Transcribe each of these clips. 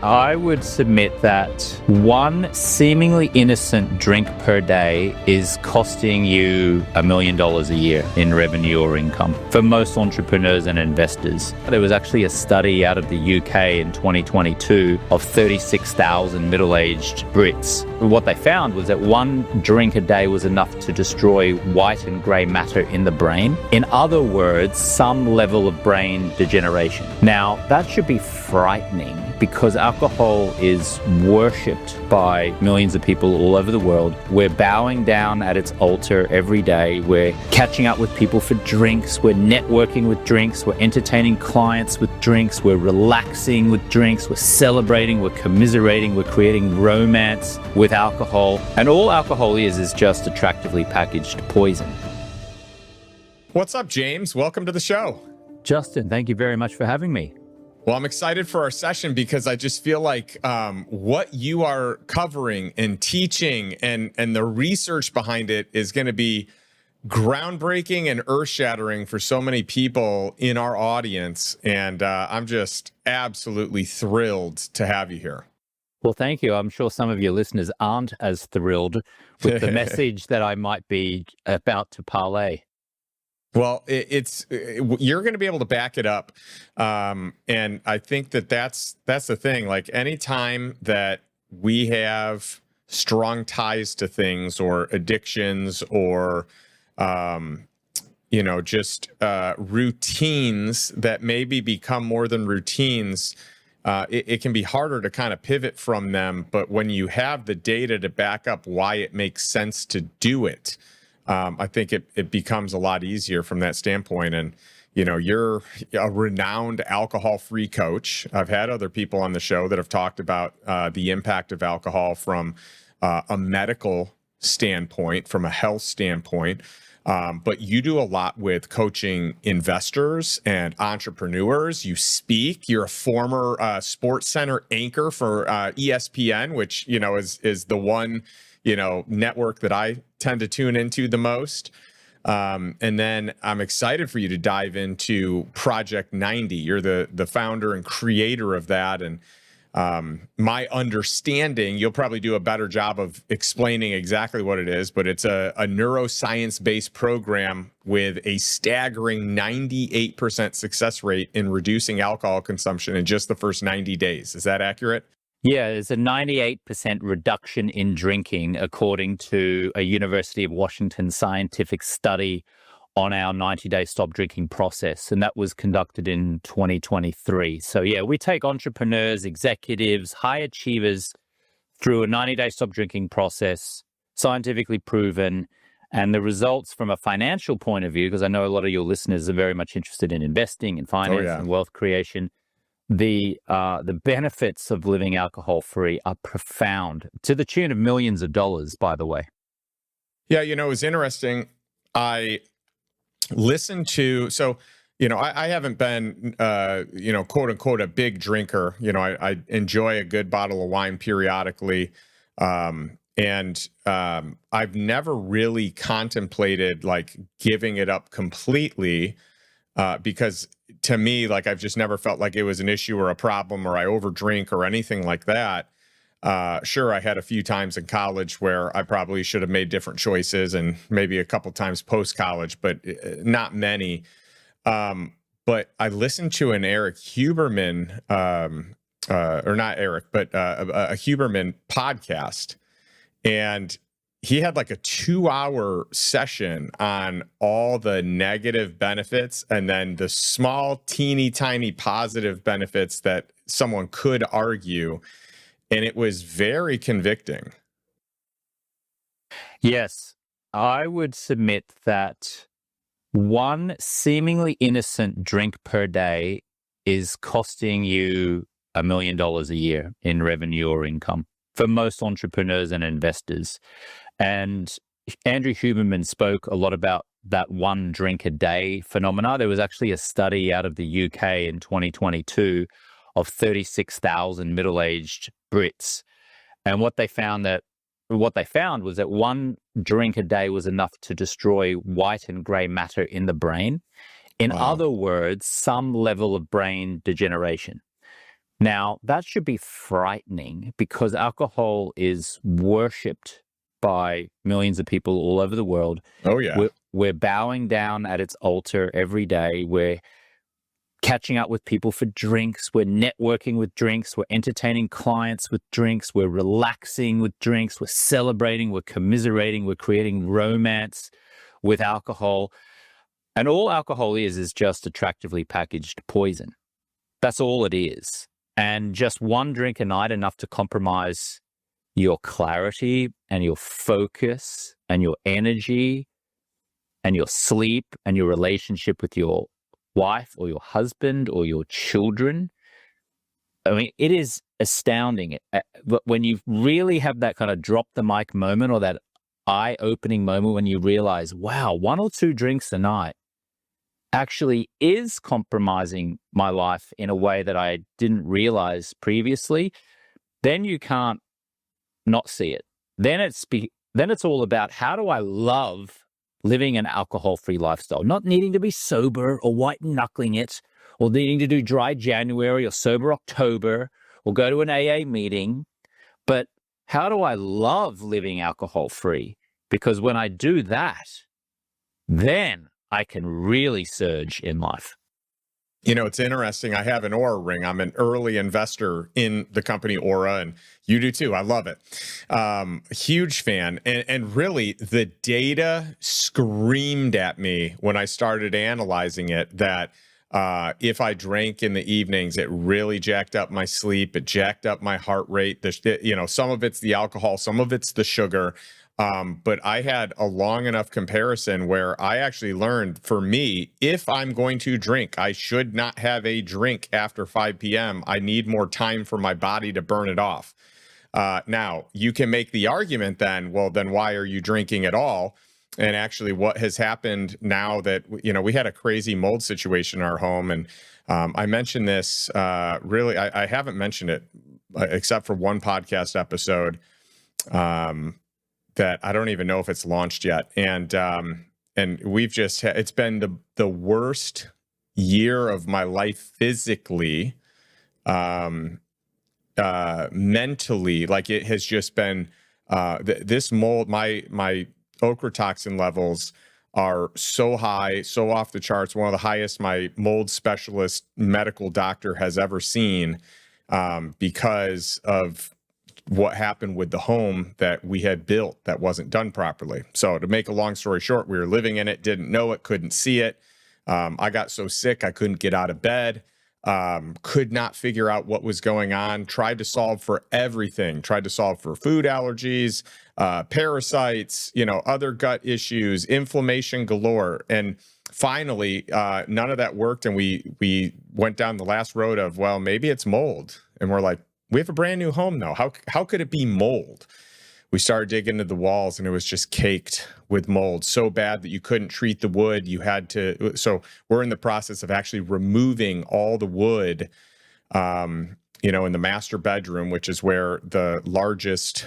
I would submit that one seemingly innocent drink per day is costing you $1 million a year in revenue or income for most entrepreneurs and investors. There was actually a study out of the UK in 2022 of 36,000 middle-aged Brits. What they found was that one drink a day was enough to destroy white and grey matter in the brain. In other words, some level of brain degeneration. Now, that should be frightening because alcohol is worshipped by millions of people all over the world. We're bowing down at its altar every day. We're catching up with people for drinks. We're networking with drinks. We're entertaining clients with drinks. We're relaxing with drinks. We're celebrating. We're commiserating. We're creating romance with alcohol. And all alcohol is just attractively packaged poison. What's up, James? Welcome to the show. Justin, thank you very much for having me. Well, I'm excited for our session because I just feel like what you are covering and teaching and the research behind it is going to be groundbreaking and earth-shattering for so many people in our audience. And I'm just absolutely thrilled to have you here. Well, thank you. I'm sure some of your listeners aren't as thrilled with the message that I might be about to parlay. Well, you're going to be able to back it up. And I think that's the thing. Like anytime that we have strong ties to things or addictions or, just routines that maybe become more than routines, it can be harder to kind of pivot from them. But when you have the data to back up why it makes sense to do it, I think it becomes a lot easier from that standpoint. And, you're a renowned alcohol-free coach. I've had other people on the show that have talked about the impact of alcohol from a medical standpoint, from a health standpoint. But you do a lot with coaching investors and entrepreneurs. You speak. You're a former SportsCenter anchor for ESPN, which, is the one network that I tend to tune into the most. And then I'm excited for you to dive into Project 90. You're the founder and creator of that. And my understanding, you'll probably do a better job of explaining exactly what it is, but it's a neuroscience-based program with a staggering 98% success rate in reducing alcohol consumption in just the first 90 days. Is that accurate? Yeah, there's a 98% reduction in drinking, according to a University of Washington scientific study on our 90-day stop drinking process. And that was conducted in 2023. So yeah, we take entrepreneurs, executives, high achievers through a 90-day stop drinking process, scientifically proven. And the results from a financial point of view, because I know a lot of your listeners are very much interested in investing in finance and wealth creation. The benefits of living alcohol-free are profound, to the tune of millions of dollars, by the way. Yeah, it was interesting. I listened to, I haven't been, quote unquote, a big drinker. I enjoy a good bottle of wine periodically. And I've never really contemplated like giving it up completely because to me, like I've just never felt like it was an issue or a problem or I overdrink or anything like that. Sure, I had a few times in college where I probably should have made different choices and maybe a couple times post-college, but not many. But I listened to an Eric Huberman, or not Eric, but a Huberman podcast. And he had like a 2-hour session on all the negative benefits and then the small, teeny tiny positive benefits that someone could argue. And it was very convicting. Yes, I would submit that one seemingly innocent drink per day is costing you $1 million a year in revenue or income for most entrepreneurs and investors. And Andrew Huberman spoke a lot about that one drink a day phenomena. There was actually a study out of the UK in 2022 of 36,000 middle-aged Brits. And what they found was that one drink a day was enough to destroy white and gray matter in the brain. In other words, some level of brain degeneration. Now, that should be frightening because alcohol is worshipped by millions of people all over the world. Oh, yeah. We're bowing down at its altar every day. We're catching up with people for drinks. We're networking with drinks. We're entertaining clients with drinks. We're relaxing with drinks. We're celebrating. We're commiserating. We're creating romance with alcohol. And all alcohol is just attractively packaged poison. That's all it is. And just one drink a night enough to compromise your clarity and your focus and your energy and your sleep and your relationship with your wife or your husband or your children. I mean, it is astounding. But when you really have that kind of drop the mic moment or that eye-opening moment when you realize, wow, 1 or 2 drinks a night actually is compromising my life in a way that I didn't realize previously, then you can't not see it. Then it's all about, how do I love living an alcohol-free lifestyle? Not needing to be sober or white-knuckling it, or needing to do dry January or sober October or go to an AA meeting, but how do I love living alcohol-free? Because when I do that, then I can really surge in life. You know, it's interesting. I have an Aura ring. I'm an early investor in the company Aura, and you do too. I love it. Huge fan. And really, the data screamed at me when I started analyzing it that if I drank in the evenings, it really jacked up my sleep. It jacked up my heart rate. Some of it's the alcohol, some of it's the sugar. But I had a long enough comparison where I actually learned, for me, if I'm going to drink, I should not have a drink after 5 p.m. I need more time for my body to burn it off. Now, you can make the argument then, well, then why are you drinking at all? And actually what has happened now that, we had a crazy mold situation in our home. And I mentioned this, really, I haven't mentioned it except for one podcast episode. That I don't even know if it's launched yet. And we've just, it's been the worst year of my life physically, mentally. Like, it has just been, this mold, my ochratoxin levels are so high, so off the charts, one of the highest my mold specialist medical doctor has ever seen, because of what happened with the home that we had built that wasn't done properly. So to make a long story short, we were living in it, didn't know it, couldn't see it. I got so sick, I couldn't get out of bed, could not figure out what was going on, tried to solve for everything, tried to solve for food allergies, parasites, other gut issues, inflammation galore. And finally, none of that worked. And we went down the last road of, well, maybe it's mold. And we're like, we have a brand new home though. How could it be mold? We started digging into the walls and it was just caked with mold, so bad that you couldn't treat the wood. So we're in the process of actually removing all the wood, in the master bedroom, which is where the largest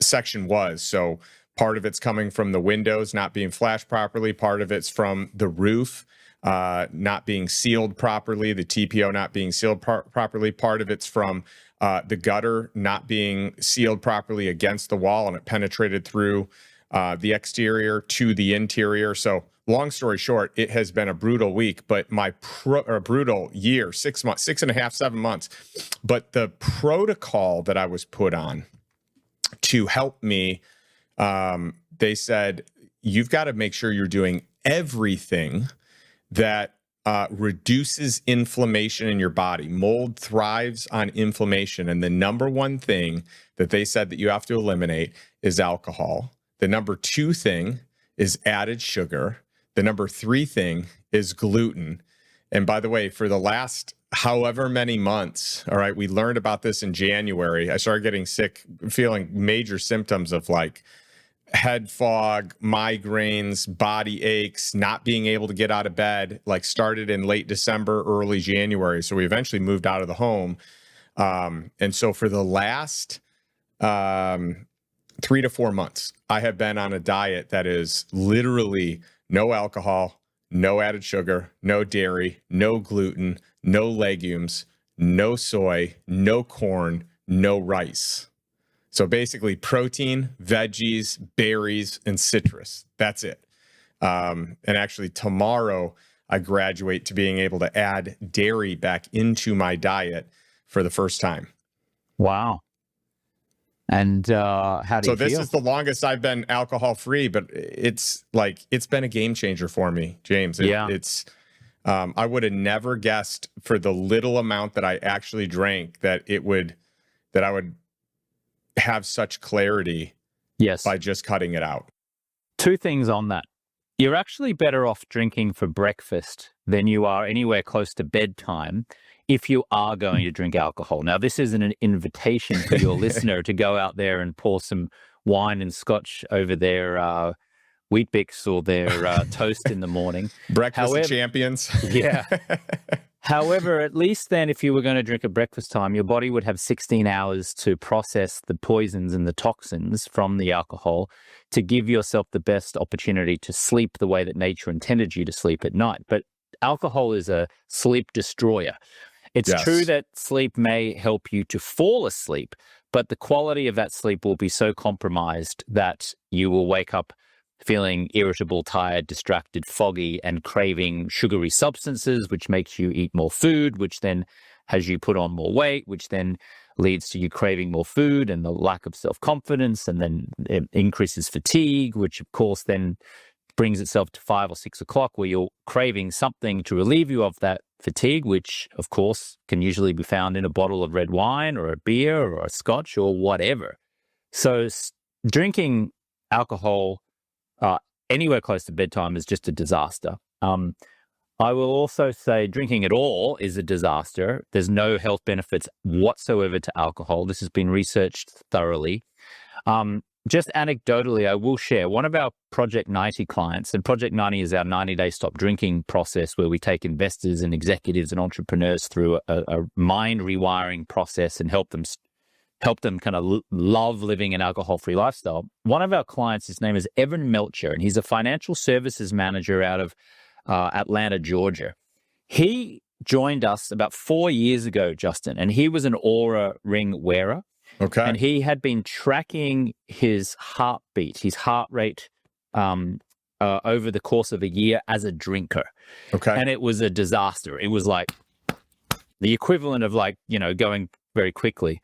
section was. So part of it's coming from the windows not being flashed properly. Part of it's from the roof not being sealed properly, the TPO not being sealed properly. Part of it's from the gutter not being sealed properly against the wall, and it penetrated through the exterior to the interior. So long story short, it has been a brutal week, but brutal year, 6 months, 6.5, 7 months. But the protocol that I was put on to help me, they said, you've got to make sure you're doing everything that reduces inflammation in your body. Mold thrives on inflammation. And the number one thing that they said that you have to eliminate is alcohol. The number 2 thing is added sugar. The number 3 thing is gluten. And by the way, for the last however many months, all right, we learned about this in January. I started getting sick, feeling major symptoms of like head fog, migraines, body aches, not being able to get out of bed, like started in late December, early January. So we eventually moved out of the home. And so for the last 3 to 4 months, I have been on a diet that is literally no alcohol, no added sugar, no dairy, no gluten, no legumes, no soy, no corn, no rice. So basically protein, veggies, berries, and citrus. That's it. And actually tomorrow I graduate to being able to add dairy back into my diet for the first time. Wow. And how do you feel? So this is the longest I've been alcohol free, but it's been a game changer for me, James. I would have never guessed for the little amount that I actually drank that I would have such clarity by just cutting it out. Two things on that. You're actually better off drinking for breakfast than you are anywhere close to bedtime if you are going to drink alcohol. Now, this isn't an invitation for your listener to go out there and pour some wine and scotch over their Wheat Bix or their toast in the morning. Breakfast of champions. Yeah. However, at least then if you were going to drink at breakfast time, your body would have 16 hours to process the poisons and the toxins from the alcohol to give yourself the best opportunity to sleep the way that nature intended you to sleep at night. But alcohol is a sleep destroyer. It's true that sleep may help you to fall asleep, but the quality of that sleep will be so compromised that you will wake up feeling irritable, tired, distracted, foggy, and craving sugary substances, which makes you eat more food, which then has you put on more weight, which then leads to you craving more food and the lack of self-confidence, and then it increases fatigue, which of course then brings itself to 5 or 6 o'clock where you're craving something to relieve you of that fatigue, which of course can usually be found in a bottle of red wine or a beer or a scotch or whatever. So drinking alcohol anywhere close to bedtime is just a disaster. I will also say drinking at all is a disaster. There's no health benefits whatsoever to alcohol. This has been researched thoroughly. Just anecdotally, I will share one of our Project 90 clients, and Project 90 is our 90-day stop drinking process where we take investors and executives and entrepreneurs through a mind rewiring process and help them kind of love living an alcohol-free lifestyle. One of our clients, his name is Evan Melcher, and he's a financial services manager out of Atlanta, Georgia. He joined us about 4 years ago, Justin, and he was an Oura Ring wearer. Okay. And he had been tracking his heartbeat, his heart rate over the course of a year as a drinker. Okay. And it was a disaster. It was like the equivalent of going very quickly.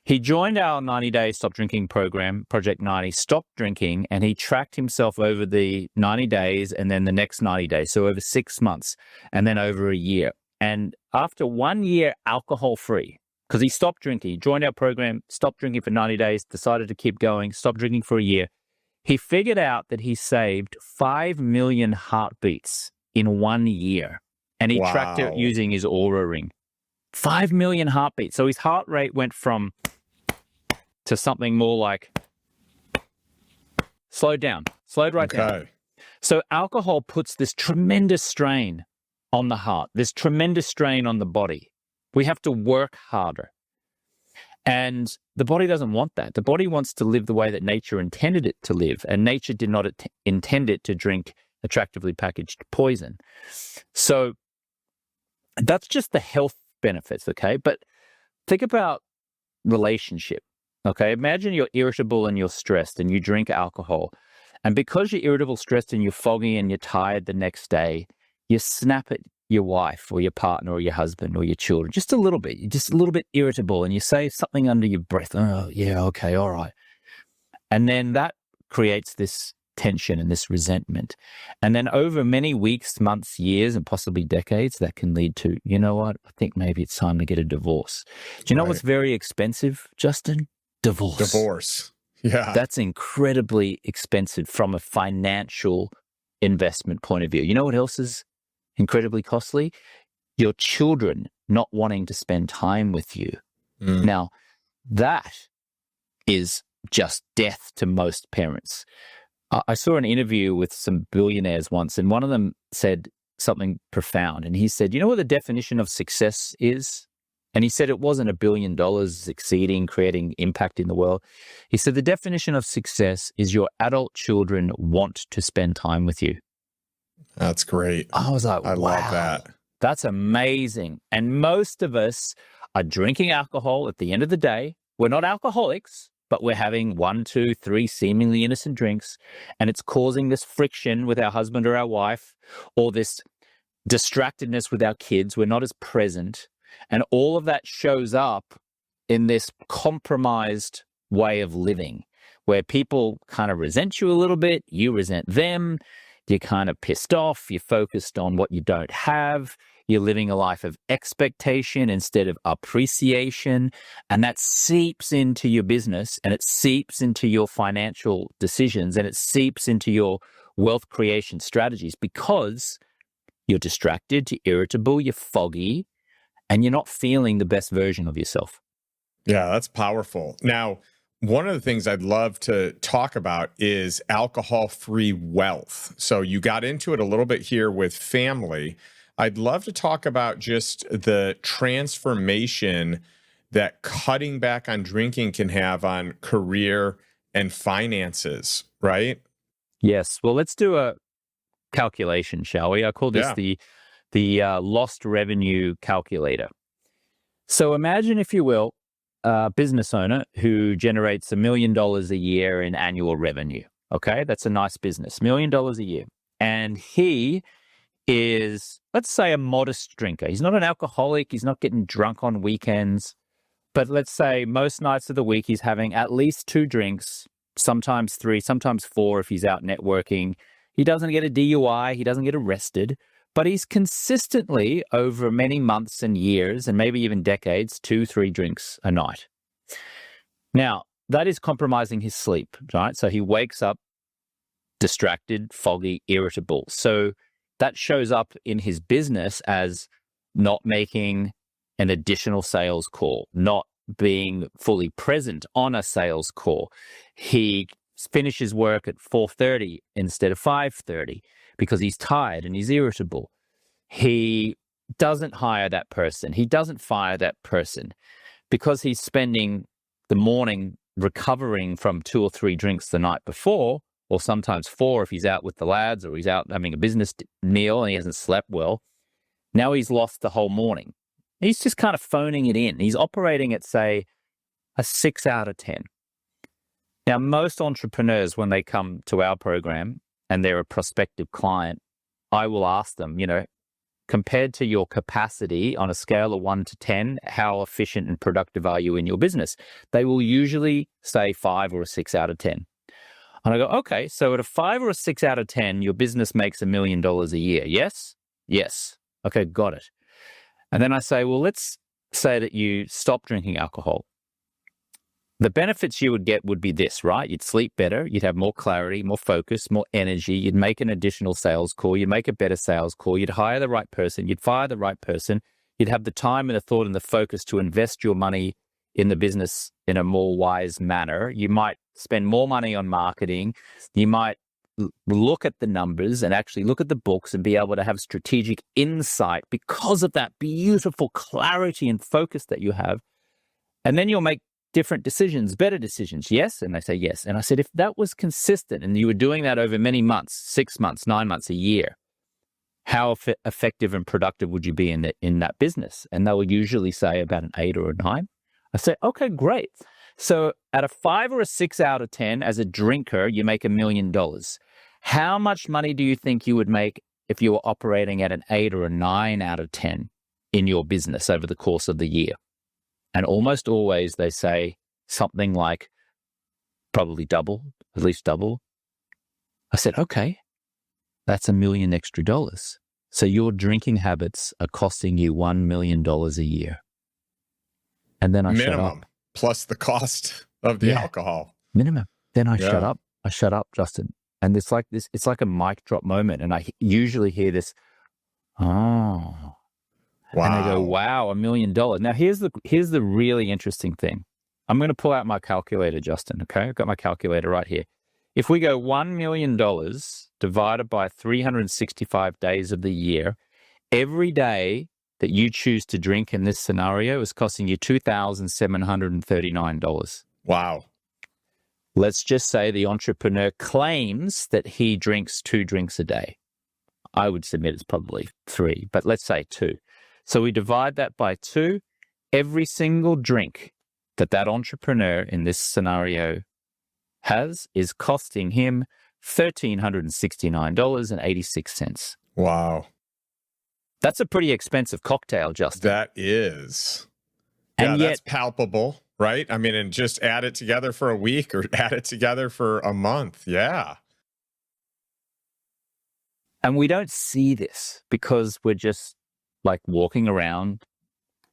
He joined our 90-day stop drinking program, Project 90, stopped drinking, and he tracked himself over the 90 days and then the next 90 days. So over 6 months and then over a year. And after 1 year alcohol-free, because he stopped drinking, he joined our program, stopped drinking for 90 days, decided to keep going, stopped drinking for a year. He figured out that he saved 5 million heartbeats in 1 year. And he tracked it using his Oura Ring. 5 million heartbeats. So his heart rate went from to something more like slowed down, slowed right down. So alcohol puts this tremendous strain on the heart, this tremendous strain on the body. We have to work harder. And the body doesn't want that. The body wants to live the way that nature intended it to live. And nature did not intend it to drink attractively packaged poison. So that's just the health benefits, okay? But think about relationship, okay? Imagine you're irritable and you're stressed and you drink alcohol. And because you're irritable, stressed, and you're foggy and you're tired the next day, you snap at your wife or your partner or your husband or your children, just a little bit. You're just a little bit irritable and you say something under your breath. Oh, yeah, okay, all right. And then that creates this tension and this resentment. And then over many weeks, months, years, and possibly decades, that can lead to, you know what, I think maybe it's time to get a divorce. Do you know what's very expensive, Justin? Divorce. Yeah. That's incredibly expensive from a financial investment point of view. You know what else is incredibly costly? Your children not wanting to spend time with you. Now, that is just death to most parents. I saw an interview with some billionaires once, and one of them said something profound. And he said, you know what the definition of success is? And he said it wasn't $1 billion succeeding, creating impact in the world. He said the definition of success is your adult children want to spend time with you. That's great. I was like, I love that. That's amazing. And most of us are drinking alcohol at the end of the day. We're not alcoholics, but we're having 1, 2, 3 seemingly innocent drinks, and it's causing this friction with our husband or our wife, or this distractedness with our kids. We're not as present. And all of that shows up in this compromised way of living where people kind of resent you a little bit, you resent them, you're kind of pissed off, you're focused on what you don't have, you're living a life of expectation instead of appreciation, and that seeps into your business, and it seeps into your financial decisions, and it seeps into your wealth creation strategies because you're distracted, you're irritable, you're foggy, and you're not feeling the best version of yourself. Yeah, that's powerful. Now, one of the things I'd love to talk about is alcohol-free wealth. So you got into it a little bit here with family. I'd love to talk about just the transformation that cutting back on drinking can have on career and finances, right? Yes. Well, let's do a calculation, shall we? I call this the lost revenue calculator. So imagine, if you will, a business owner who generates $1 million a year in annual revenue. Okay, that's a nice business, $1 million a year. And he is, let's say, a modest drinker. He's not an alcoholic. He's not getting drunk on weekends. But let's say most nights of the week, he's having at least 2 drinks, sometimes 3, sometimes 4 if he's out networking. He doesn't get a DUI. He doesn't get arrested. But he's consistently, over many months and years, and maybe even decades, 2, 3 drinks a night. Now, that is compromising his sleep, right? So he wakes up distracted, foggy, irritable. So that shows up in his business as not making an additional sales call, not being fully present on a sales call. He finishes work at 4:30 instead of 5:30 because he's tired and he's irritable. He doesn't hire that person. He doesn't fire that person because he's spending the morning recovering from 2 or 3 drinks the night before, or sometimes 4 if he's out with the lads or he's out having a business meal and he hasn't slept well. Now he's lost the whole morning. He's just kind of phoning it in. He's operating at, say, a 6 out of 10. Now, most entrepreneurs, when they come to our program and they're a prospective client, I will ask them, compared to your capacity on a scale of 1 to 10, how efficient and productive are you in your business? They will usually say 5 or a 6 out of 10. And I go, okay, so at a 5 or a 6 out of 10, your business makes $1 million a year. Yes? Yes. Okay, got it. And then I say, well, let's say that you stop drinking alcohol. The benefits you would get would be this, right? You'd sleep better, you'd have more clarity, more focus, more energy, you'd make an additional sales call, you'd make a better sales call, you'd hire the right person, you'd fire the right person, you'd have the time and the thought and the focus to invest your money in the business in a more wise manner. You might spend more money on marketing, you might look at the numbers and actually look at the books and be able to have strategic insight because of that beautiful clarity and focus that you have. And then you'll make different decisions, better decisions. Yes? And they say yes. And I said, if that was consistent and you were doing that over many months, 6 months, 9 months, a year, how effective and productive would you be in that business? And they will usually say about an 8 or a 9. I say, okay, great. So at a 5 or a 6 out of 10, as a drinker, you make $1 million. How much money do you think you would make if you were operating at an 8 or a 9 out of 10 in your business over the course of the year? And almost always they say something like probably double, at least double. I said, okay, that's $1 million extra dollars. So your drinking habits are costing you $1 million a year. And then I shut up. Plus the cost of the alcohol. Minimum. Then I shut up. I shut up, Justin. And it's like this, it's like a mic drop moment. And I usually hear this, oh. Wow. And I go, wow, $1 million. Now, here's the really interesting thing. I'm going to pull out my calculator, Justin, okay? I've got my calculator right here. If we go $1 million divided by 365 days of the year, every day that you choose to drink in this scenario is costing you $2,739. Wow. Let's just say the entrepreneur claims that he drinks 2 drinks a day. I would submit it's probably 3, but let's say 2. So we divide that by 2. Every single drink that entrepreneur in this scenario has is costing him $1,369.86. Wow. That's a pretty expensive cocktail, Justin. That is. And yeah, yet, that's palpable, right? I mean, and just add it together for a week or add it together for a month. Yeah. and we don't see this because we're just like walking around.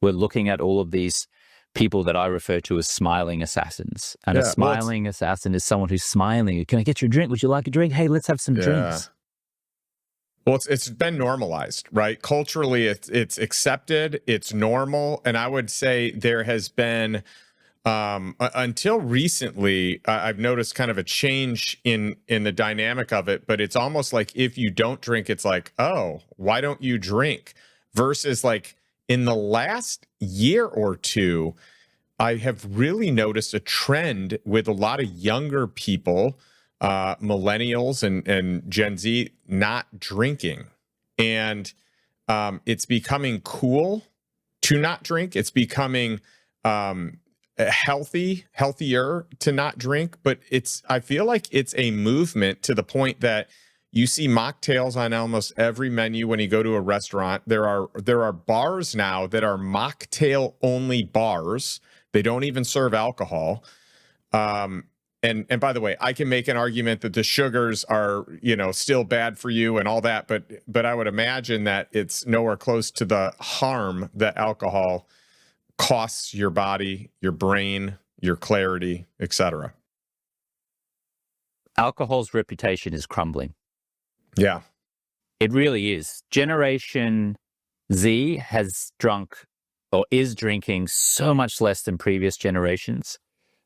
We're looking at all of these people that I refer to as smiling assassins. And a smiling assassin is someone who's smiling. Can I get you a drink? Would you like a drink? Hey, let's have some drinks. Well, it's been normalized, right? Culturally, it's accepted, it's normal, and I would say there has been until recently, I've noticed kind of a change in the dynamic of it. But it's almost like if you don't drink, it's like, oh, why don't you drink? Versus like in the last year or two, I have really noticed a trend with a lot of younger people, millennials and Gen Z, not drinking. And it's becoming cool to not drink. It's becoming healthier to not drink. But I feel like it's a movement to the point that you see mocktails on almost every menu when you go to a restaurant. There are bars now that are mocktail only bars. They don't even serve alcohol. And by the way, I can make an argument that the sugars are, still bad for you and all that, but I would imagine that it's nowhere close to the harm that alcohol costs your body, your brain, your clarity, etc. Alcohol's reputation is crumbling. Yeah. It really is. Generation Z has drunk or is drinking so much less than previous generations.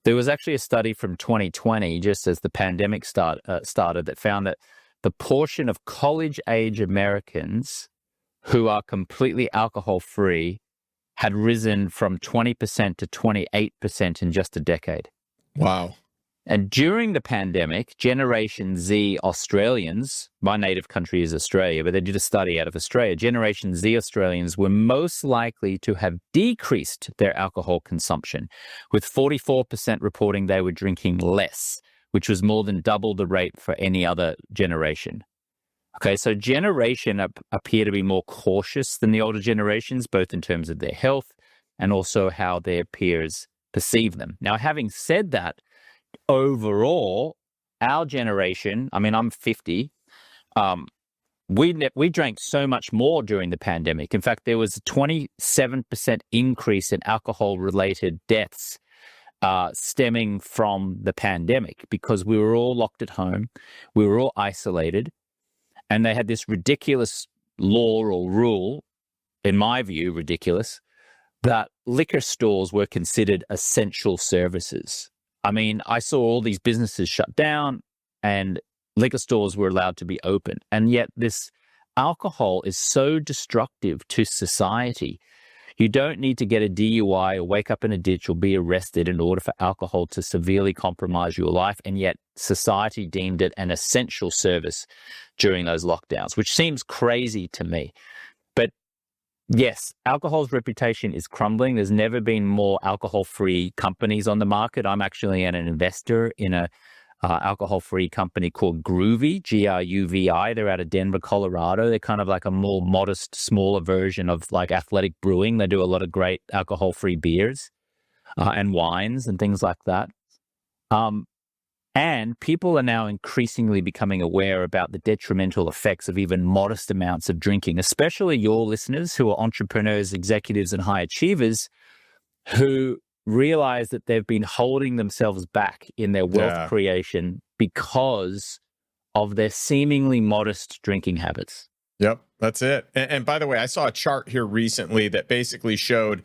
There was actually a study from 2020, just as the pandemic started, that found that the portion of college-age Americans who are completely alcohol-free had risen from 20% to 28% in just a decade. Wow. And during the pandemic, Generation Z Australians, my native country is Australia, but they did a study out of Australia. Generation Z Australians were most likely to have decreased their alcohol consumption, with 44% reporting they were drinking less, which was more than double the rate for any other generation. Okay, so generation appear to be more cautious than the older generations, both in terms of their health and also how their peers perceive them. Now, having said that, overall, our generation, I mean, I'm 50, we drank so much more during the pandemic. In fact, there was a 27% increase in alcohol-related deaths stemming from the pandemic because we were all locked at home, we were all isolated, and they had this ridiculous law or rule, in my view, ridiculous, that liquor stores were considered essential services. I mean, I saw all these businesses shut down and liquor stores were allowed to be open. And yet this alcohol is so destructive to society. You don't need to get a DUI or wake up in a ditch or be arrested in order for alcohol to severely compromise your life. And yet society deemed it an essential service during those lockdowns, which seems crazy to me. But yes, alcohol's reputation is crumbling. There's never been more alcohol-free companies on the market. I'm actually an investor in a alcohol-free company called Groovy, Gruvi. They're out of Denver, Colorado. They're kind of like a more modest, smaller version of like Athletic Brewing. They do a lot of great alcohol-free beers and wines and things like that. And people are now increasingly becoming aware about the detrimental effects of even modest amounts of drinking, especially your listeners who are entrepreneurs, executives, and high achievers who realize that they've been holding themselves back in their wealth creation because of their seemingly modest drinking habits. Yep, that's it. And by the way, I saw a chart here recently that basically showed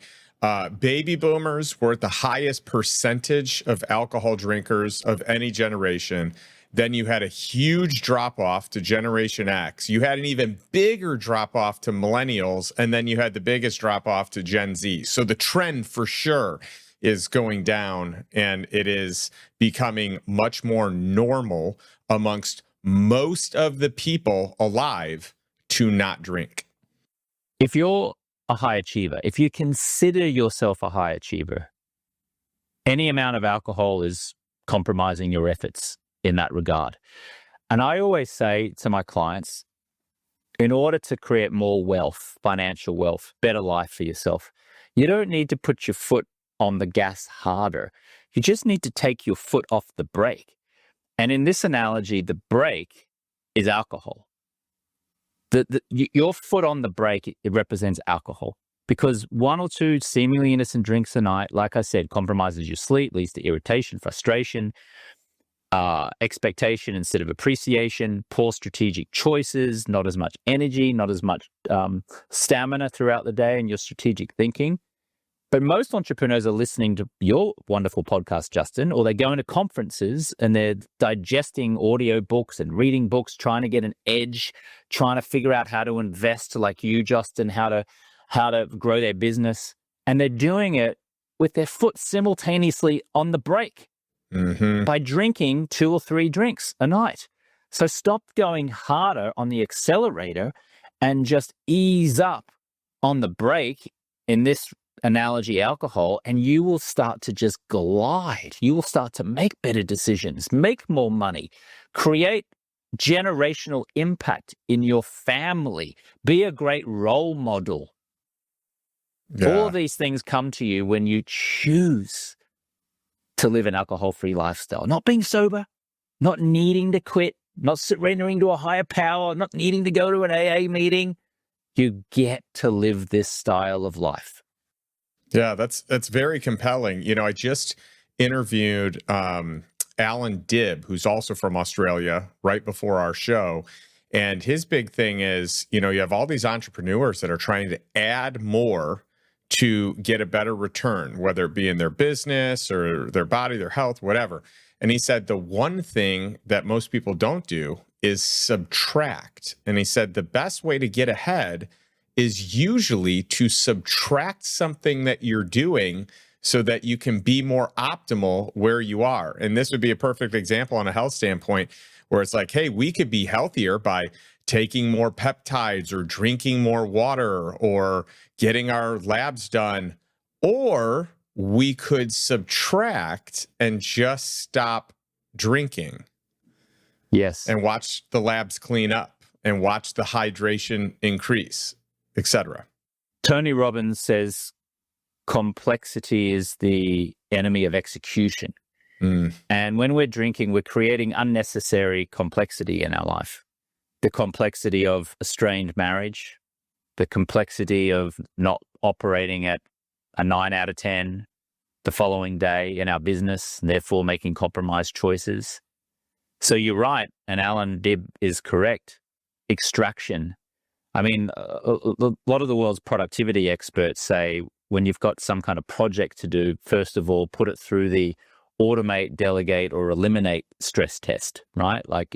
baby boomers were at the highest percentage of alcohol drinkers of any generation. Then you had a huge drop off to Generation X. You had an even bigger drop off to millennials. And then you had the biggest drop off to Gen Z. So the trend for sure is going down, and it is becoming much more normal amongst most of the people alive to not drink? If you're a high achiever, if you consider yourself a high achiever, any amount of alcohol is compromising your efforts in that regard. And I always say to my clients, in order to create more wealth, financial wealth, better life for yourself, you don't need to put your foot on the gas harder. You just need to take your foot off the brake. And in this analogy, the brake is alcohol. Your foot on the brake, it represents alcohol, because one or two seemingly innocent drinks a night, like I said, compromises your sleep, leads to irritation, frustration, expectation instead of appreciation, poor strategic choices, not as much energy, not as much stamina throughout the day in your strategic thinking. But most entrepreneurs are listening to your wonderful podcast, Justin, or they're going to conferences and they're digesting audio books and reading books, trying to get an edge, trying to figure out how to invest like you, Justin, how to grow their business. And they're doing it with their foot simultaneously on the brake by drinking 2 or 3 drinks a night. So stop going harder on the accelerator and just ease up on the brake, in this analogy, alcohol, and you will start to just glide. You will start to make better decisions, make more money, create generational impact in your family, be a great role model. Yeah. All of these things come to you when you choose to live an alcohol-free lifestyle, not being sober, not needing to quit, not surrendering to a higher power, not needing to go to an AA meeting. You get to live this style of life. Yeah, that's very compelling. You know, I just interviewed Alan Dibb, who's also from Australia, right before our show. And his big thing is, you know, you have all these entrepreneurs that are trying to add more to get a better return, whether it be in their business or their body, their health, whatever. And he said the one thing that most people don't do is subtract. And he said the best way to get ahead is usually to subtract something that you're doing so that you can be more optimal where you are. And this would be a perfect example on a health standpoint, where it's like, hey, we could be healthier by taking more peptides or drinking more water or getting our labs done, or we could subtract and just stop drinking. Yes. And watch the labs clean up and watch the hydration increase, etc. Tony Robbins says complexity is the enemy of execution. And when we're drinking, we're creating unnecessary complexity in our life. The complexity of a strained marriage, the complexity of not operating at a 9 out of 10 the following day in our business, and therefore making compromised choices. So you're right, and Alan Dibb is correct. Extraction. I mean, a lot of the world's productivity experts say when you've got some kind of project to do, first of all, put it through the automate, delegate, or eliminate stress test, right? Like,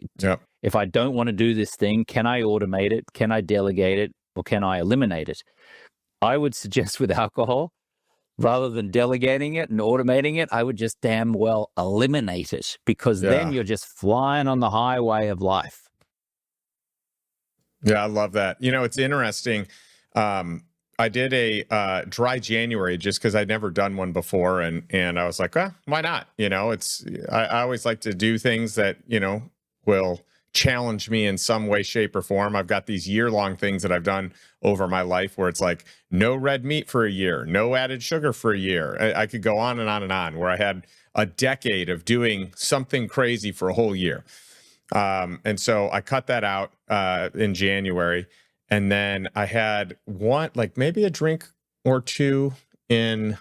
if I don't want to do this thing, can I automate it? Can I delegate it? Or can I eliminate it? I would suggest with alcohol, rather than delegating it and automating it, I would just damn well eliminate it, because then you're just flying on the highway of life. Yeah, I love that. You know, it's interesting. I did a dry January just because I'd never done one before, and I was like, well, why not? You know, I always like to do things that, you know, will challenge me in some way, shape, or form. I've got these year-long things that I've done over my life where it's like no red meat for a year, no added sugar for a year. I could go on and on and on, where I had a decade of doing something crazy for a whole year. And so I cut that out in January. And then I had one, like maybe a drink or two in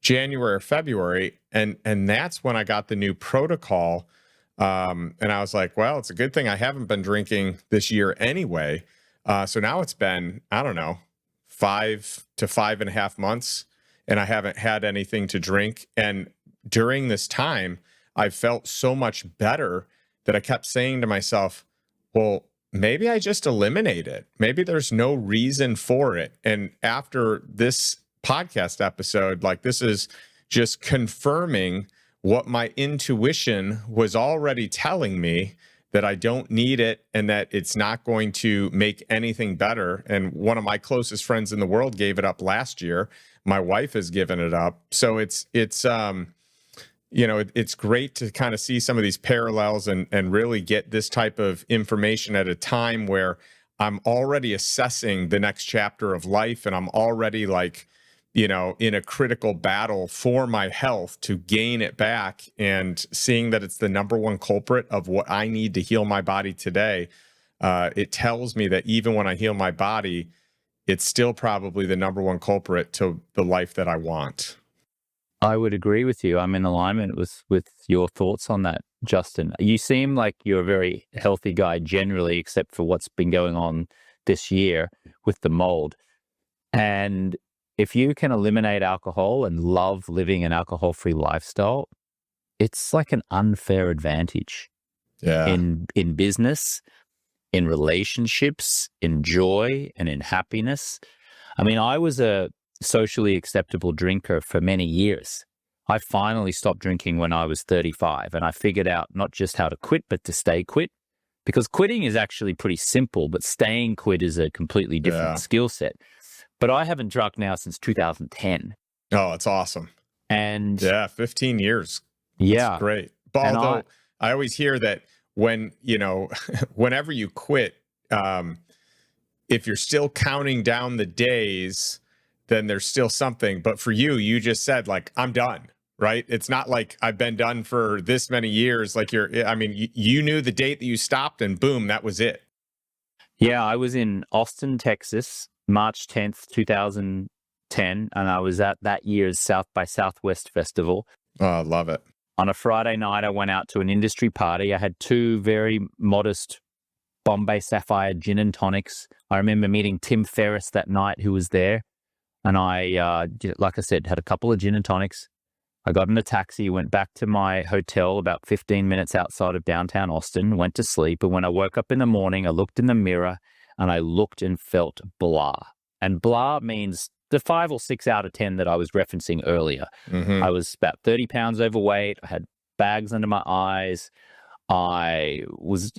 January or February. And that's when I got the new protocol. And I was like, well, it's a good thing I haven't been drinking this year anyway. So now it's been, I don't know, 5 to 5.5 months, and I haven't had anything to drink. And during this time, I felt so much better that I kept saying to myself, well, maybe I just eliminate it. Maybe there's no reason for it. And after this podcast episode, like, this is just confirming what my intuition was already telling me, that I don't need it and that it's not going to make anything better. And one of my closest friends in the world gave it up last year. My wife has given it up. So it's great to kind of see some of these parallels and really get this type of information at a time where I'm already assessing the next chapter of life, and I'm already in a critical battle for my health to gain it back, and seeing that it's the number one culprit of what I need to heal my body today. It tells me that even when I heal my body, it's still probably the number one culprit to the life that I want. I would agree with you. I'm in alignment with your thoughts on that, Justin. You seem like you're a very healthy guy generally, except for what's been going on this year with the mold. And if you can eliminate alcohol and love living an alcohol-free lifestyle, it's like an unfair advantage in business, in relationships, in joy, and in happiness. I mean, I was a socially acceptable drinker for many years. I finally stopped drinking when I was 35, and I figured out not just how to quit, but to stay quit, because quitting is actually pretty simple, but staying quit is a completely different skill set. But I haven't drunk now since 2010. Oh, it's awesome. And 15 years. Yeah. That's great. But although I always hear that whenever you quit, if you're still counting down the days, then there's still something. But for you, you just said, I'm done, right? It's not like I've been done for this many years. You knew the date that you stopped, and boom, that was it. Yeah, I was in Austin, Texas, March 10th, 2010, and I was at that year's South by Southwest Festival. Oh, I love it. On a Friday night, I went out to an industry party. I had 2 very modest Bombay Sapphire gin and tonics. I remember meeting Tim Ferriss that night, who was there. And I, like I said, had a couple of gin and tonics. I got in a taxi, went back to my hotel about 15 minutes outside of downtown Austin, went to sleep. And when I woke up in the morning, I looked in the mirror and I looked and felt blah. And blah means the 5 or 6 out of 10 that I was referencing earlier. Mm-hmm. I was about 30 pounds overweight. I had bags under my eyes. I was,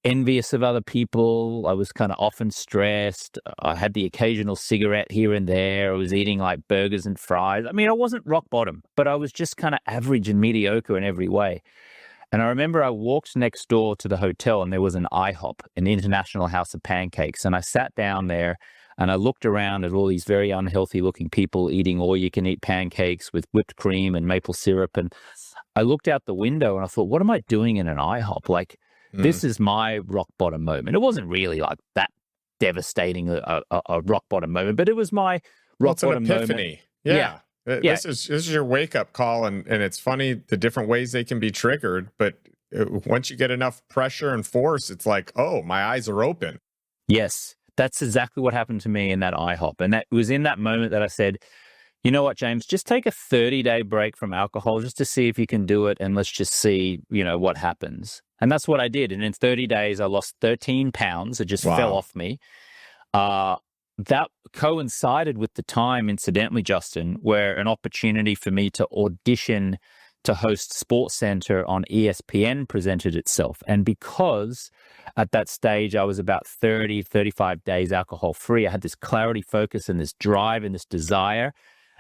envious of other people. I was kind of often stressed. I had the occasional cigarette here and there. I was eating burgers and fries. I mean, I wasn't rock bottom, but I was just kind of average and mediocre in every way. And I remember I walked next door to the hotel, and there was an IHOP, an International House of Pancakes. And I sat down there and I looked around at all these very unhealthy looking people eating all-you-can-eat pancakes with whipped cream and maple syrup. And I looked out the window and I thought, what am I doing in an IHOP? This is my rock bottom moment. It wasn't really that devastating a rock bottom moment, but it was my rock bottom epiphany moment. Yeah. This is your wake up call, and it's funny the different ways they can be triggered. But once you get enough pressure and force, it's oh, my eyes are open. Yes, that's exactly what happened to me in that IHOP, and that was in that moment that I said, you know what, James, just take a 30-day break from alcohol just to see if you can do it, and let's just see, what happens. And that's what I did. And in 30 days, I lost 13 pounds. It just fell off me. That coincided with the time, incidentally, Justin, where an opportunity for me to audition to host SportsCenter on ESPN presented itself. And because at that stage I was about 30, 35 days alcohol free, I had this clarity, focus, and this drive and this desire.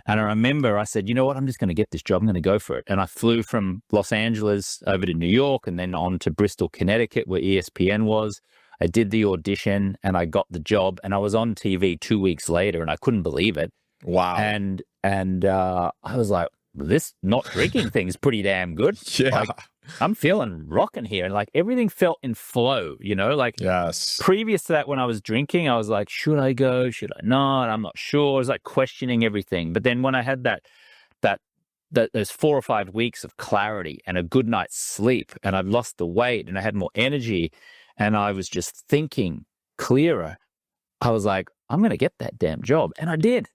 And I remember I said, you know what, I'm just going to get this job. I'm going to go for it. And I flew from Los Angeles over to New York and then on to Bristol, Connecticut, where ESPN was. I did the audition and I got the job, and I was on TV 2 weeks later, and I couldn't believe it. Wow. And I was like, this not drinking thing is pretty damn good. Yeah. I'm feeling rocking here. And everything felt in flow, Yes. Previous to that, when I was drinking, I was like, should I go? Should I not? I'm not sure. I was questioning everything. But then when I had those 4 or 5 weeks of clarity and a good night's sleep, and I'd lost the weight and I had more energy and I was just thinking clearer, I was like, I'm going to get that damn job. And I did.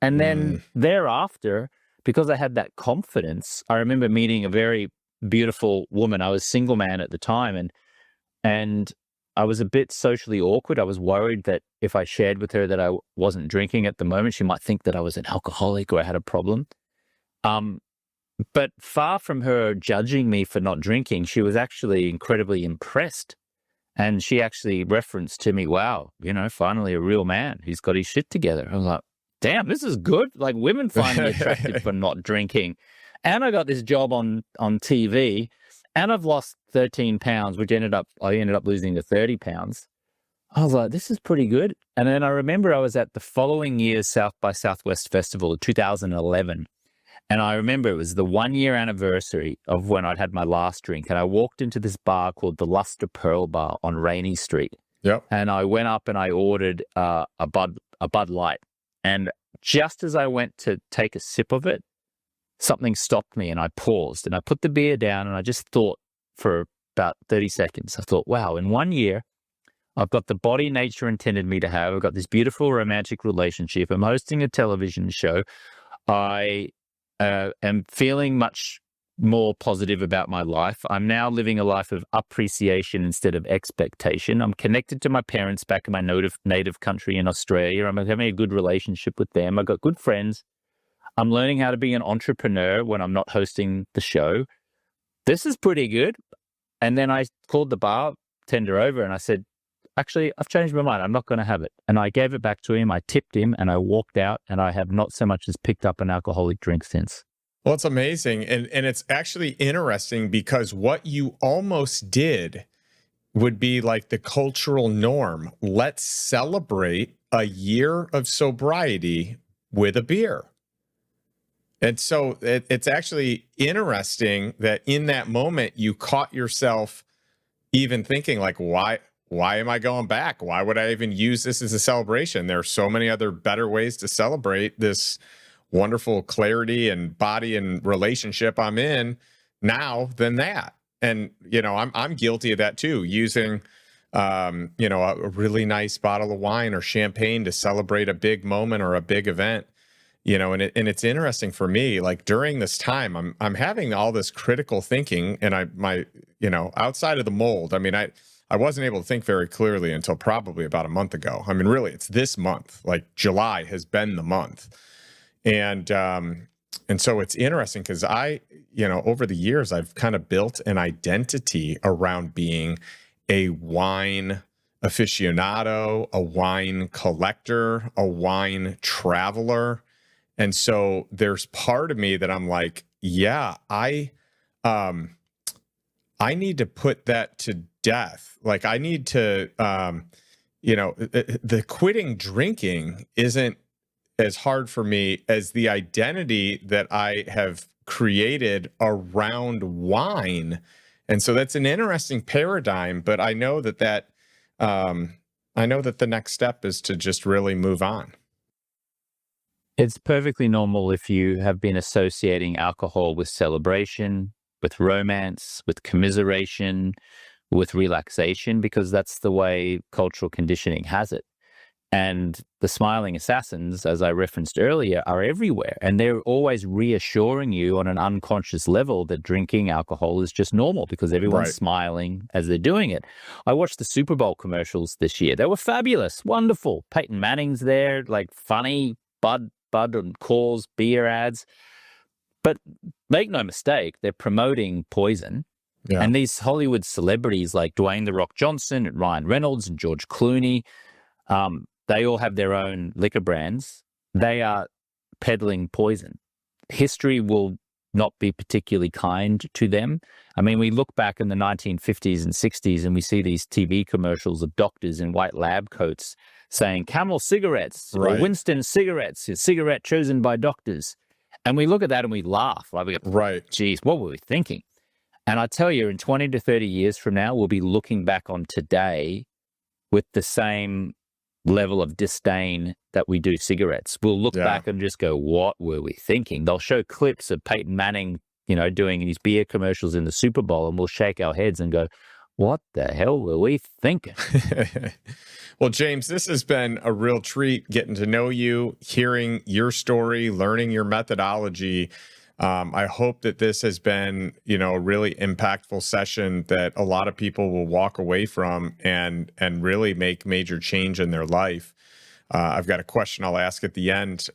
And then thereafter, because I had that confidence, I remember meeting a very beautiful woman. I was single man at the time, and I was a bit socially awkward. I was worried that if I shared with her that I wasn't drinking at the moment, she might think that I was an alcoholic or I had a problem. But far from her judging me for not drinking, she was actually incredibly impressed. And she actually referenced to me, wow, finally a real man who's got his shit together. I was like, damn, this is good. Like, women find me attractive for not drinking. And I got this job on TV, and I've lost 13 pounds, which I ended up losing to 30 pounds. I was like, this is pretty good. And then I remember I was at the following year's South by Southwest Festival, 2011. And I remember it was the 1-year anniversary of when I'd had my last drink. And I walked into this bar called the Luster Pearl Bar on Rainey Street. Yep. And I went up and I ordered a Bud Light. And just as I went to take a sip of it, something stopped me and I paused and I put the beer down and I just thought for about 30 seconds. I thought, wow, in 1 year, I've got the body nature intended me to have. I've got this beautiful romantic relationship. I'm hosting a television show. I am feeling much more positive about my life. I'm now living a life of appreciation instead of expectation. I'm connected to my parents back in my native country in Australia. I'm having a good relationship with them. I've got good friends. I'm learning how to be an entrepreneur when I'm not hosting the show. This is pretty good. And then I called the bartender over and I said, actually, I've changed my mind. I'm not going to have it. And I gave it back to him. I tipped him and I walked out, and I have not so much as picked up an alcoholic drink since. Well, it's amazing. And it's actually interesting because what you almost did would be like the cultural norm. Let's celebrate a year of sobriety with a beer. And so it's actually interesting that in that moment you caught yourself even thinking like, why am I going back? Why would I even use this as a celebration? There are so many other better ways to celebrate this wonderful clarity and body and relationship I'm in now than that. And, I'm guilty of that too, using, a really nice bottle of wine or champagne to celebrate a big moment or a big event. And it's interesting for me, like during this time, I'm having all this critical thinking, and outside of the mold, I wasn't able to think very clearly until probably about a month ago. Really, it's this month. Like July has been the month. And so it's interesting because over the years, I've kind of built an identity around being a wine aficionado, a wine collector, a wine traveler. And so there's part of me that I'm like, yeah, I need to put that to death. Like I need to, the quitting drinking isn't as hard for me as the identity that I have created around wine. And so that's an interesting paradigm, but I know that the next step is to just really move on. It's perfectly normal if you have been associating alcohol with celebration, with romance, with commiseration, with relaxation, because that's the way cultural conditioning has it. And the smiling assassins, as I referenced earlier, are everywhere. And they're always reassuring you on an unconscious level that drinking alcohol is just normal because everyone's smiling as they're doing it. I watched the Super Bowl commercials this year. They were fabulous, wonderful. Peyton Manning's there, like funny Bud and Coors beer ads. But make no mistake, they're promoting poison. Yeah. And these Hollywood celebrities like Dwayne "The Rock" Johnson and Ryan Reynolds and George Clooney, they all have their own liquor brands. They are peddling poison. History will not be particularly kind to them. We look back in the 1950s and 60s and we see these TV commercials of doctors in white lab coats saying Camel cigarettes or Winston cigarettes, a cigarette chosen by doctors. And we look at that and we laugh. Like, we go, geez, what were we thinking? And I tell you, in 20 to 30 years from now, we'll be looking back on today with the same level of disdain that we do cigarettes. We'll look back and just go, what were we thinking? They'll show clips of Peyton Manning, doing these beer commercials in the Super Bowl, and we'll shake our heads and go, what the hell were we thinking? Well, James, this has been a real treat getting to know you, hearing your story, learning your methodology. I hope that this has been, a really impactful session that a lot of people will walk away from and really make major change in their life. I've got a question I'll ask at the end.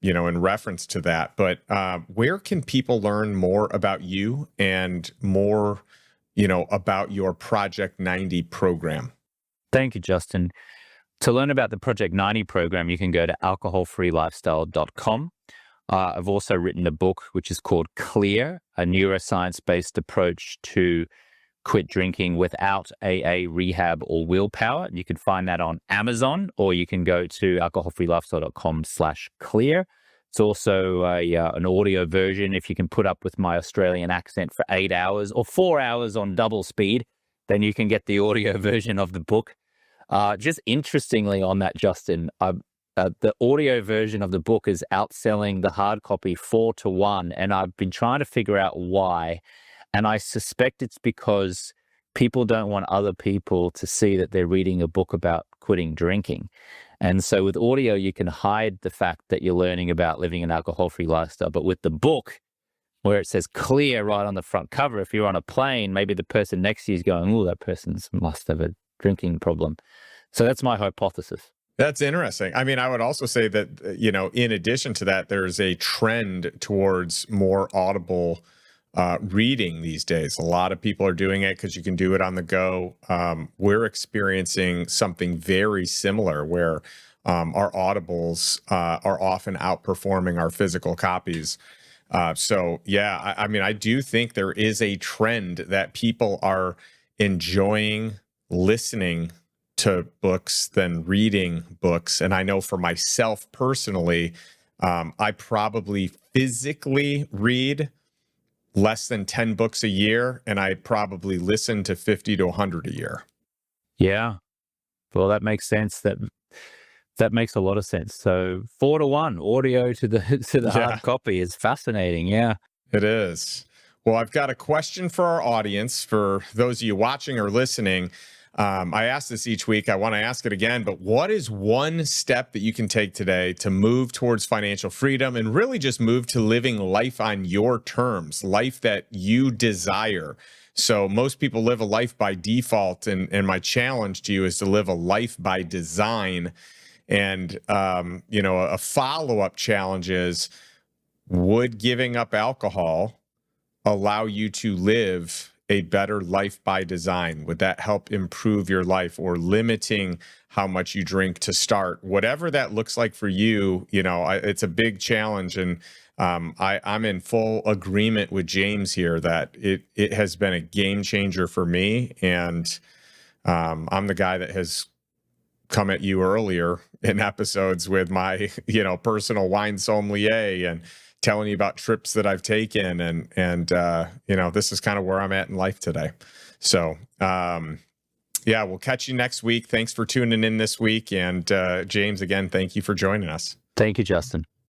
in reference to that. But where can people learn more about you and more, about your Project 90 program? Thank you, Justin. To learn about the Project 90 program, you can go to alcoholfreelifestyle.com. I've also written a book which is called Clear, a neuroscience-based approach to quit drinking without AA, rehab, or willpower. You can find that on Amazon, or you can go to alcoholfreelifestyle.com/clear. It's also an audio version. If you can put up with my Australian accent for 8 hours or 4 hours on double speed, then you can get the audio version of the book. Just interestingly on that, Justin, the audio version of the book is outselling the hard copy 4-1, and I've been trying to figure out why. And I suspect it's because people don't want other people to see that they're reading a book about quitting drinking. And so with audio, you can hide the fact that you're learning about living an alcohol-free lifestyle. But with the book, where it says clear right on the front cover, if you're on a plane, maybe the person next to you is going, oh, that person must have a drinking problem. So that's my hypothesis. That's interesting. I mean, I would also say that, in addition to that, there's a trend towards more audible reading these days. A lot of people are doing it because you can do it on the go. We're experiencing something very similar where our audibles are often outperforming our physical copies. So yeah, I mean, I do think there is a trend that people are enjoying listening to books than reading books. And I know for myself personally, I probably physically read less than 10 books a year, and I probably listen to 50 to 100 a year. Yeah. Well, that makes sense. That makes a lot of sense. So 4-1 audio to the hard copy is fascinating. Yeah. It is. Well, I've got a question for our audience, for those of you watching or listening. I ask this each week. I want to ask it again, but what is one step that you can take today to move towards financial freedom and really just move to living life on your terms, life that you desire? So most people live a life by default, and my challenge to you is to live a life by design. And, a follow-up challenge is, would giving up alcohol allow you to live a better life by design? Would that help improve your life, or limiting how much you drink to start? Whatever that looks like for you, it's a big challenge. And I'm in full agreement with James here that it has been a game changer for me. And I'm the guy that has come at you earlier in episodes with my, personal wine sommelier and telling you about trips that I've taken, and this is kind of where I'm at in life today. So, we'll catch you next week. Thanks for tuning in this week. And James, again, thank you for joining us. Thank you, Justin.